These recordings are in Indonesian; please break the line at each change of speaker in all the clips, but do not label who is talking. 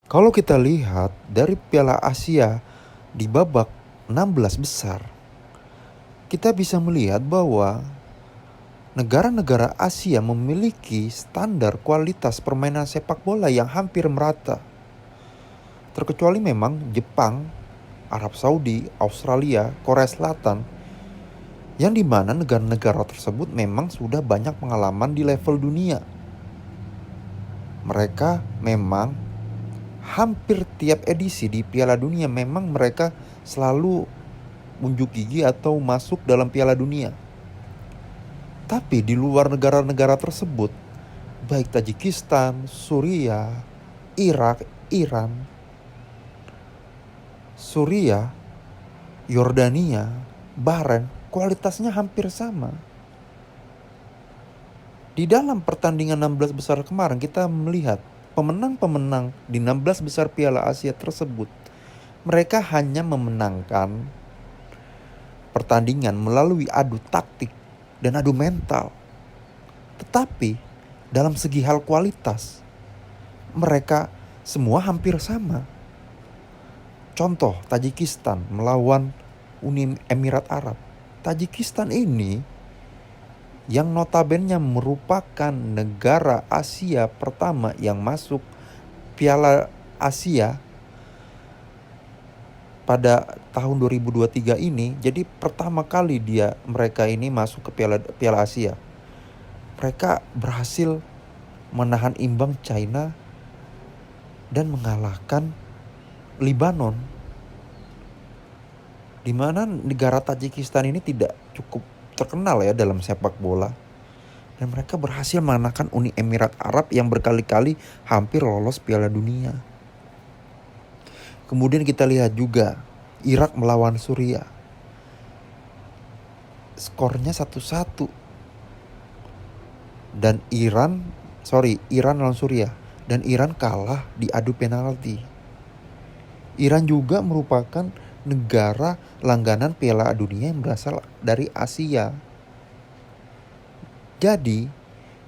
Kalau kita lihat dari Piala Asia di babak 16 besar, kita bisa melihat bahwa negara-negara Asia memiliki standar kualitas permainan sepak bola yang hampir merata. Terkecuali memang Jepang, Arab Saudi, Australia, Korea Selatan, yang dimana negara-negara tersebut memang sudah banyak pengalaman di level dunia. Mereka memang hampir tiap edisi di Piala Dunia memang mereka selalu unjuk gigi atau masuk dalam Piala Dunia. Tapi di luar negara-negara tersebut, baik Tajikistan, Suriah, Irak, Iran, Suriah, Yordania, Bahrain, kualitasnya hampir sama. Di dalam pertandingan 16 besar kemarin kita melihat pemenang-pemenang di 16 besar Piala Asia tersebut, mereka hanya memenangkan pertandingan melalui adu taktik dan adu mental. Tetapi dalam segi hal kualitas, mereka semua hampir sama. Contoh Tajikistan melawan Uni Emirat Arab. Tajikistan ini yang notabene merupakan negara Asia pertama yang masuk Piala Asia pada tahun 2023 ini. Jadi pertama kali mereka ini masuk ke Piala Asia. Mereka berhasil menahan imbang China dan mengalahkan Lebanon, di mana negara Tajikistan ini tidak cukup terkenal ya dalam sepak bola. Dan mereka berhasil mengalahkan Uni Emirat Arab yang berkali-kali hampir lolos Piala Dunia. Kemudian kita lihat juga Irak melawan Suriah. Skornya 1-1. Dan Iran lawan Suriah. Dan Iran kalah di adu penalti. Iran juga merupakan negara langganan Piala Dunia yang berasal dari Asia. Jadi,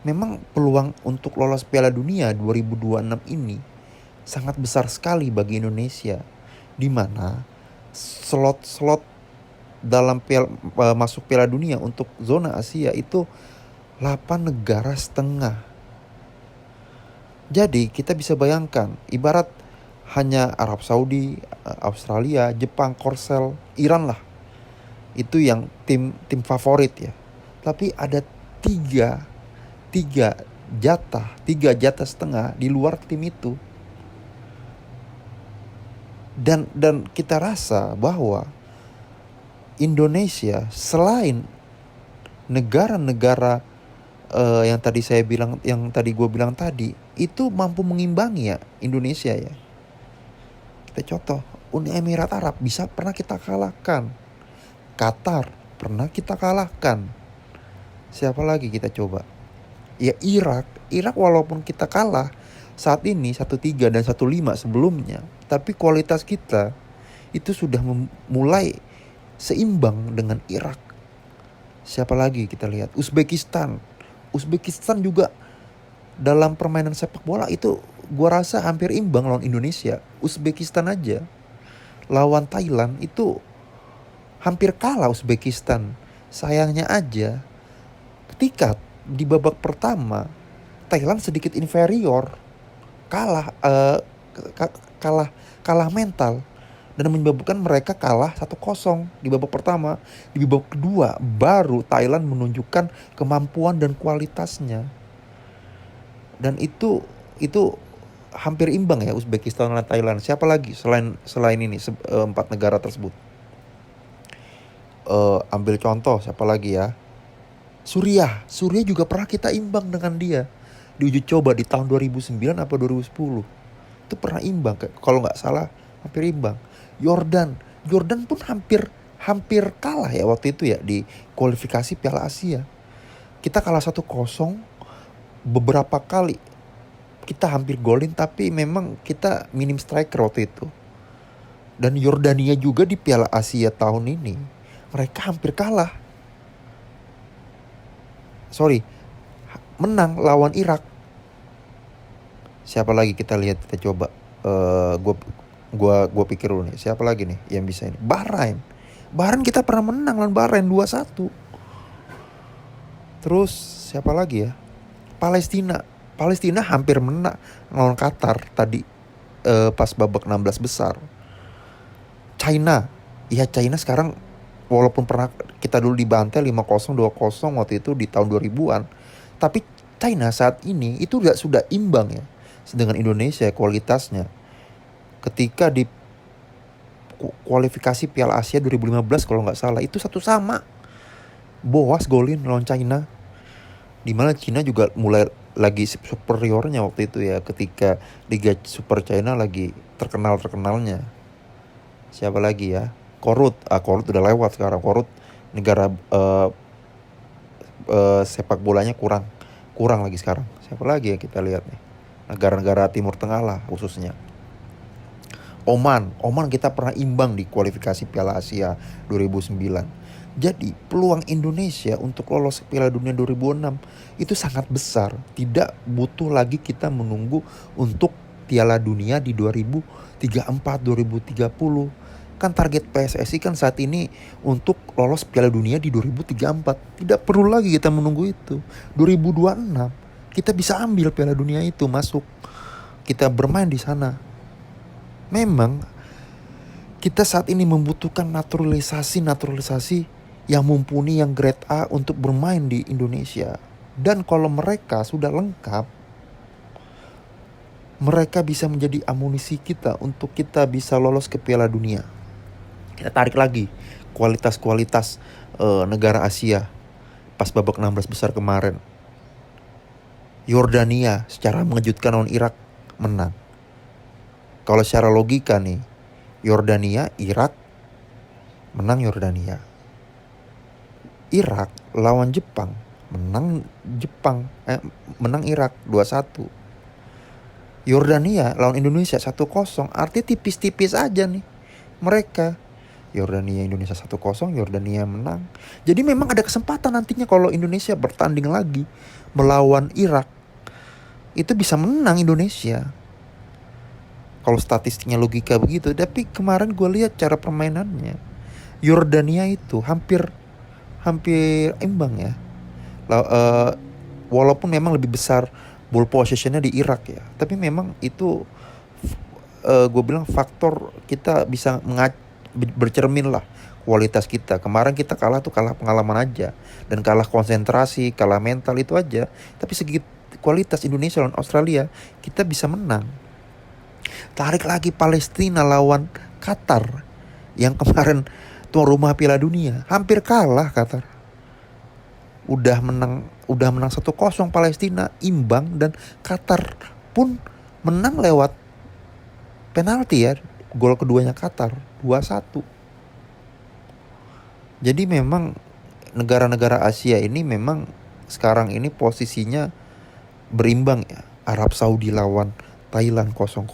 memang peluang untuk lolos Piala Dunia 2026 ini sangat besar sekali bagi Indonesia, di mana slot-slot dalam masuk Piala Dunia untuk zona Asia itu 8 negara setengah. Jadi, kita bisa bayangkan, ibarat hanya Arab Saudi, Australia, Jepang, Korsel, Iran lah. Itu yang tim favorit ya. Tapi ada tiga jatah setengah di luar tim itu. Dan kita rasa bahwa Indonesia selain negara-negara yang tadi gue bilang tadi, itu mampu mengimbangi ya Indonesia ya. Kita contoh, Uni Emirat Arab pernah kita kalahkan. Qatar pernah kita kalahkan. Siapa lagi kita coba? Ya Irak walaupun kita kalah saat ini 1-3 dan 1-5 sebelumnya, tapi kualitas kita itu sudah mulai seimbang dengan Irak. Siapa lagi kita lihat? Uzbekistan juga dalam permainan sepak bola itu gua rasa hampir imbang lawan Indonesia. Uzbekistan aja lawan Thailand itu hampir kalah Uzbekistan. Sayangnya aja ketika di babak pertama Thailand sedikit inferior, kalah mental dan menyebabkan mereka kalah 1-0 di babak pertama. Di babak kedua baru Thailand menunjukkan kemampuan dan kualitasnya. Dan itu hampir imbang ya Uzbekistan dan Thailand. Siapa lagi selain ini 4 negara tersebut? Ambil contoh siapa lagi ya? Suriah juga pernah kita imbang dengan dia di uji coba di tahun 2009 apa 2010. Itu pernah imbang, kalau nggak salah hampir imbang. Jordan pun hampir kalah ya waktu itu ya di kualifikasi Piala Asia. Kita kalah 1-0 beberapa kali. Kita hampir golin tapi memang kita minim striker waktu itu. Dan Yordania juga di Piala Asia tahun ini mereka hampir kalah. Menang lawan Irak. Siapa lagi kita lihat, kita coba. Gue gua pikir dulu nih, siapa lagi nih yang bisa ini? Bahrain kita pernah menang lawan Bahrain 2-1. Terus siapa lagi ya? Palestina hampir menang lawan Qatar tadi, pas babak 16 besar. China sekarang walaupun pernah kita dulu dibantai 5-0 2-0 waktu itu di tahun 2000-an, tapi China saat ini itu sudah imbang ya dengan Indonesia kualitasnya. Ketika di kualifikasi Piala Asia 2015 kalau nggak salah, itu satu sama. Boas golin lawan China. Dimana China juga mulai lagi superiornya waktu itu ya, ketika Liga Super China lagi terkenalnya. Siapa lagi ya? Korut udah lewat sekarang. Korut negara sepak bolanya kurang lagi sekarang. Siapa lagi ya kita lihat nih? Negara-negara Timur Tengah lah khususnya. Oman kita pernah imbang di kualifikasi Piala Asia 2009. Jadi peluang Indonesia untuk lolos ke Piala Dunia 2006 itu sangat besar. Tidak butuh lagi kita menunggu untuk Piala Dunia di 2034, 2030. Kan target PSSI kan saat ini untuk lolos Piala Dunia di 2034. Tidak perlu lagi kita menunggu itu. 2026 kita bisa ambil Piala Dunia itu, masuk. Kita bermain di sana. Memang kita saat ini membutuhkan naturalisasi yang mumpuni, yang grade A untuk bermain di Indonesia. Dan kalau mereka sudah lengkap, mereka bisa menjadi amunisi kita untuk kita bisa lolos ke Piala Dunia. Kita tarik lagi kualitas negara Asia pas babak 16 besar kemarin. Yordania secara mengejutkan lawan Irak menang. Kalau secara logika nih, Irak menang Yordania. Irak lawan Jepang menang Irak 2-1. Yordania lawan Indonesia 1-0. Artinya tipis-tipis aja nih mereka. Yordania Indonesia 1-0, Yordania menang. Jadi memang ada kesempatan nantinya kalau Indonesia bertanding lagi melawan Irak, itu bisa menang Indonesia. Kalau statistiknya logika begitu. Tapi kemarin gue lihat cara permainannya, Yordania itu hampir imbang ya. Walaupun memang lebih besar ball possessionnya di Irak ya, tapi memang itu gue bilang faktor kita bisa bercermin lah kualitas kita. Kemarin kita kalah pengalaman aja, dan kalah konsentrasi, kalah mental itu aja. Tapi segi kualitas Indonesia lawan Australia kita bisa menang. Tarik lagi Palestina lawan Qatar yang kemarin tuan rumah Piala Dunia, hampir kalah Qatar. Udah menang 1-0 Palestina, imbang, dan Qatar pun menang lewat penalti ya. Gol keduanya Qatar 2-1. Jadi memang negara-negara Asia ini memang sekarang ini posisinya berimbang ya. Arab Saudi lawan Thailand 0-0.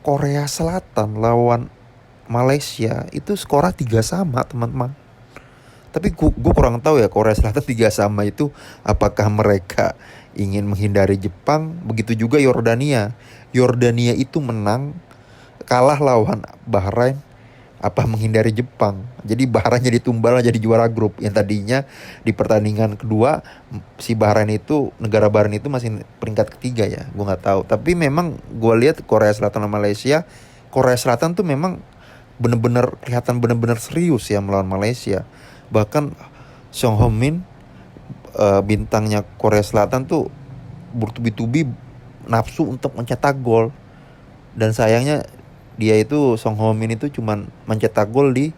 Korea Selatan lawan Malaysia itu skornya 3-3, teman-teman. Tapi gue kurang tahu ya, Korea Selatan 3-3 itu apakah mereka ingin menghindari Jepang. Begitu juga Yordania itu kalah lawan Bahrain, apa menghindari Jepang. Jadi Bahrain jadi tumbal, jadi juara grup. Yang tadinya di pertandingan kedua si Bahrain itu, negara Bahrain itu masih peringkat ketiga ya, gue nggak tahu. Tapi memang gue lihat Korea Selatan dan Malaysia, Korea Selatan tuh memang kelihatan bener-bener serius ya melawan Malaysia. Bahkan Song Hye-min, bintangnya Korea Selatan tuh bertubi-tubi nafsu untuk mencetak gol. Dan sayangnya dia itu, Song Hye-min itu cuman mencetak gol di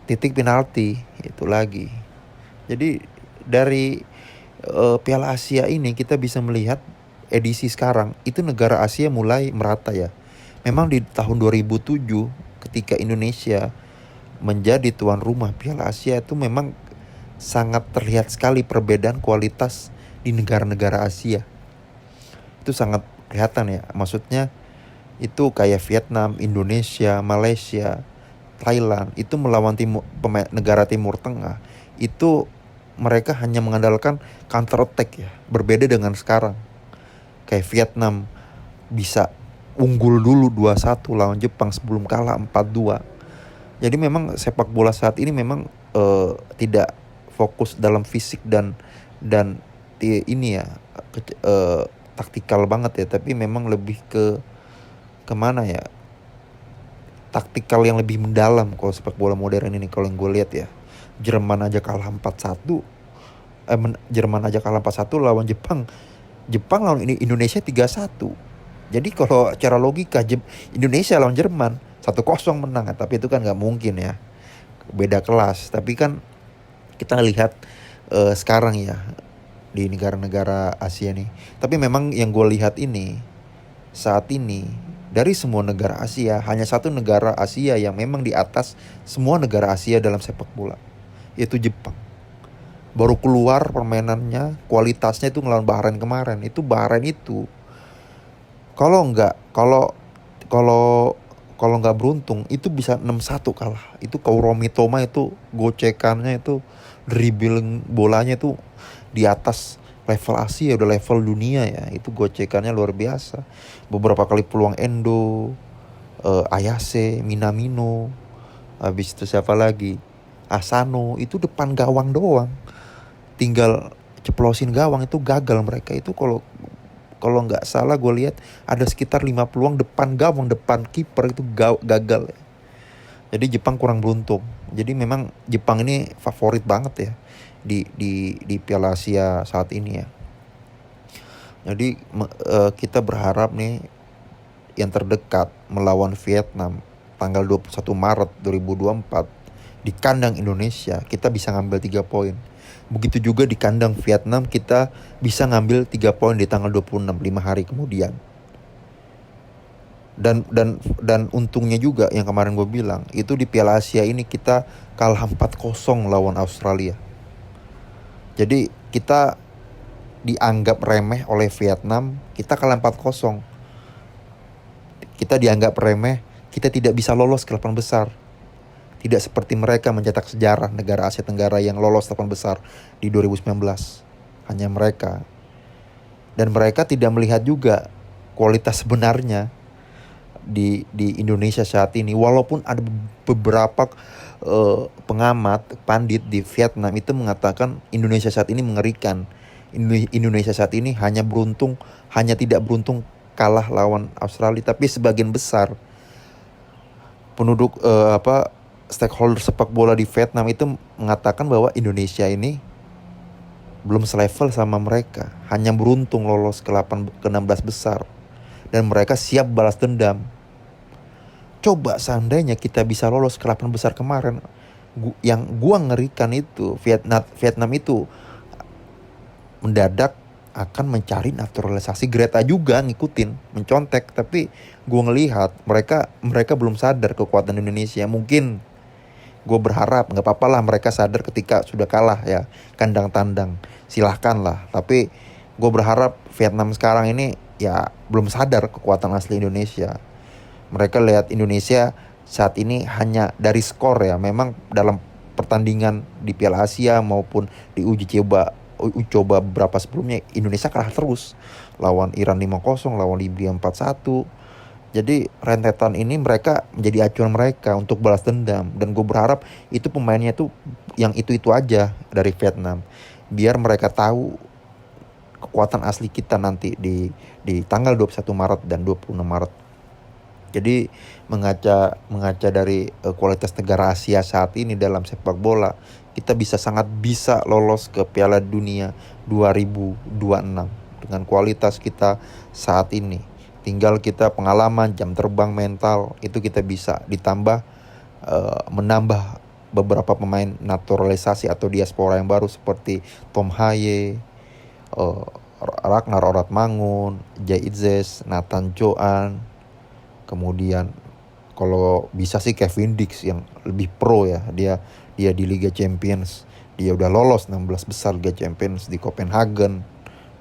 titik penalti itu lagi. Jadi dari Piala Asia ini kita bisa melihat edisi sekarang itu negara Asia mulai merata ya. Memang di tahun 2007 ketika Indonesia menjadi tuan rumah Piala Asia itu memang sangat terlihat sekali perbedaan kualitas di negara-negara Asia. Itu sangat kelihatan ya. Maksudnya itu kayak Vietnam, Indonesia, Malaysia, Thailand itu melawan negara Timur Tengah, itu mereka hanya mengandalkan counter attack ya. Berbeda dengan sekarang. Kayak Vietnam bisa unggul dulu 2-1 lawan Jepang sebelum kalah 4-2. Jadi memang sepak bola saat ini memang tidak fokus dalam fisik dan ini ya, taktikal banget ya, tapi memang lebih ke kemana ya, taktikal yang lebih mendalam kalau sepak bola modern ini. Kalau yang gue lihat ya, Jerman aja kalah 4-1, Jerman aja kalah 4-1 lawan Jepang. Jepang lawan Indonesia 3-1. Jadi kalau cara logika Indonesia lawan Jerman 1-0 menang, tapi itu kan nggak mungkin ya, beda kelas. Tapi kan kita lihat sekarang ya di negara-negara Asia nih. Tapi memang yang gue lihat ini saat ini, dari semua negara Asia hanya satu negara Asia yang memang di atas semua negara Asia dalam sepak bola, yaitu Jepang. Baru keluar permainannya, kualitasnya itu ngelawan Bahrain kemarin. Itu Bahrain itu kalau nggak beruntung itu bisa 6-1 kalah. Itu Kaoru Mitoma itu gocekannya itu, dribbling bolanya itu di atas level Asia, udah level dunia ya. Itu gocekannya luar biasa. Beberapa kali peluang Endo, Ayase, Minamino, habis itu siapa lagi, Asano, itu depan gawang doang, tinggal ceplosin gawang. Itu gagal mereka. Itu kalau nggak salah gue lihat ada sekitar 5 peluang depan gawang, depan kiper itu gagal ya. Jadi Jepang kurang beruntung. Jadi memang Jepang ini favorit banget ya di Piala Asia saat ini ya. Jadi kita berharap nih yang terdekat melawan Vietnam tanggal 21 Maret 2024 di kandang Indonesia, kita bisa ngambil 3 poin. Begitu juga di kandang Vietnam kita bisa ngambil 3 poin di tanggal 26, 5 hari kemudian. Dan untungnya juga yang kemarin gue bilang, itu di Piala Asia ini kita kalah 4-0 lawan Australia. Jadi kita dianggap remeh oleh Vietnam, kita kalah 4-0. Kita dianggap remeh, kita tidak bisa lolos ke 8 besar. Tidak seperti mereka mencetak sejarah negara Asia Tenggara yang lolos 8 besar di 2019. Hanya mereka. Dan mereka tidak melihat juga kualitas sebenarnya di Indonesia saat ini. Walaupun ada beberapa pengamat, pandit di Vietnam itu mengatakan Indonesia saat ini mengerikan. Indonesia saat ini hanya tidak beruntung kalah lawan Australia, tapi sebagian besar penduduk stakeholder sepak bola di Vietnam itu mengatakan bahwa Indonesia ini belum selevel sama mereka, hanya beruntung lolos ke 16 besar, dan mereka siap balas dendam. Coba seandainya kita bisa lolos ke 8 besar kemarin, yang gua ngerikan itu Vietnam itu mendadak akan mencari naturalisasi. Greta juga ngikutin, mencontek. Tapi gue ngelihat mereka belum sadar kekuatan Indonesia. Mungkin gue berharap nggak apa-apa lah mereka sadar ketika sudah kalah ya, kandang tandang, silahkan lah. Tapi gue berharap Vietnam sekarang ini ya belum sadar kekuatan asli Indonesia. Mereka lihat Indonesia saat ini hanya dari skor ya. Memang dalam pertandingan di Piala Asia maupun di uji coba beberapa sebelumnya Indonesia kalah terus, lawan Iran 5-0, lawan Libya 4-1. Jadi rentetan ini mereka menjadi acuan mereka untuk balas dendam. Dan gue berharap itu pemainnya tuh yang itu aja dari Vietnam, biar mereka tahu kekuatan asli kita nanti di tanggal 21 Maret dan 26 Maret. Jadi mengaca dari kualitas negara Asia saat ini dalam sepak bola, kita sangat bisa lolos ke Piala Dunia 2026 dengan kualitas kita saat ini. Tinggal kita pengalaman, jam terbang, mental, itu kita bisa ditambah menambah beberapa pemain naturalisasi atau diaspora yang baru seperti Tom Haye, Ragnar Oratmangun, Jay Itzes, Nathan Joan. Kemudian kalau bisa sih Kevin Dix yang lebih pro ya. Dia di Liga Champions. Dia udah lolos 16 besar Liga Champions di Copenhagen,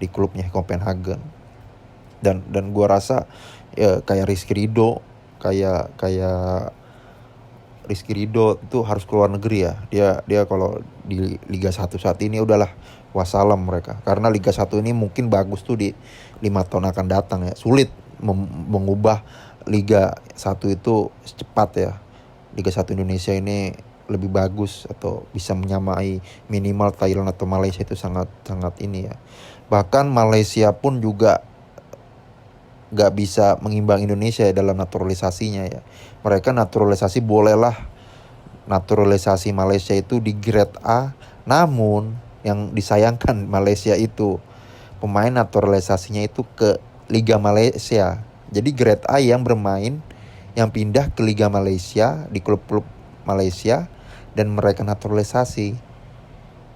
di klubnya Copenhagen. Dan gua rasa ya, kayak Rizky Ridho itu harus keluar negeri ya. Dia kalau di Liga 1 saat ini udahlah wassalam mereka. Karena Liga 1 ini mungkin bagus tuh di 5 tahun akan datang ya. Sulit mengubah Liga 1 itu secepat ya. Liga 1 Indonesia ini lebih bagus atau bisa menyamai minimal Thailand atau Malaysia itu sangat sangat ini ya. Bahkan Malaysia pun juga nggak bisa mengimbang Indonesia ya dalam naturalisasinya ya. Mereka naturalisasi bolehlah naturalisasi Malaysia itu di grade A, namun yang disayangkan Malaysia itu pemain naturalisasinya itu ke Liga Malaysia. Jadi grade A yang bermain yang pindah ke Liga Malaysia di klub-klub Malaysia dan mereka naturalisasi.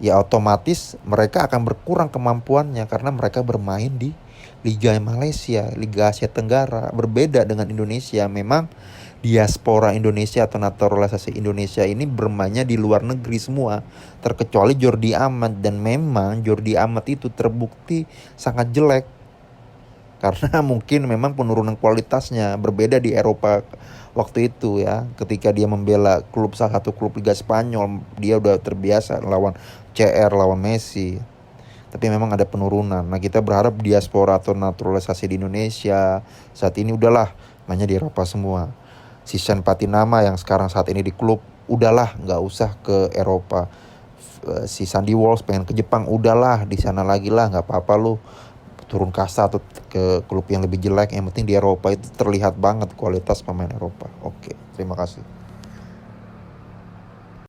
Ya otomatis mereka akan berkurang kemampuannya karena mereka bermain di Liga Malaysia, Liga Asia Tenggara. Berbeda dengan Indonesia, memang diaspora Indonesia atau naturalisasi Indonesia ini bermainnya di luar negeri semua, terkecuali Jordi Amat, dan memang Jordi Amat itu terbukti sangat jelek karena mungkin memang penurunan kualitasnya. Berbeda di Eropa waktu itu ya, ketika dia membela salah satu klub Liga Spanyol, dia udah terbiasa lawan CR, lawan Messi. Tapi memang ada penurunan. Nah, kita berharap diaspora atau naturalisasi di Indonesia saat ini udahlah mainnya di Eropa semua. Si Sen Patinama yang sekarang saat ini di klub, udahlah nggak usah ke Eropa. Si Sandy Walsh pengen ke Jepang, udahlah di sana lagi lah, nggak apa-apa lu turun kasta atau ke klub yang lebih jelek. Yang penting di Eropa itu terlihat banget kualitas pemain Eropa. Oke, terima kasih.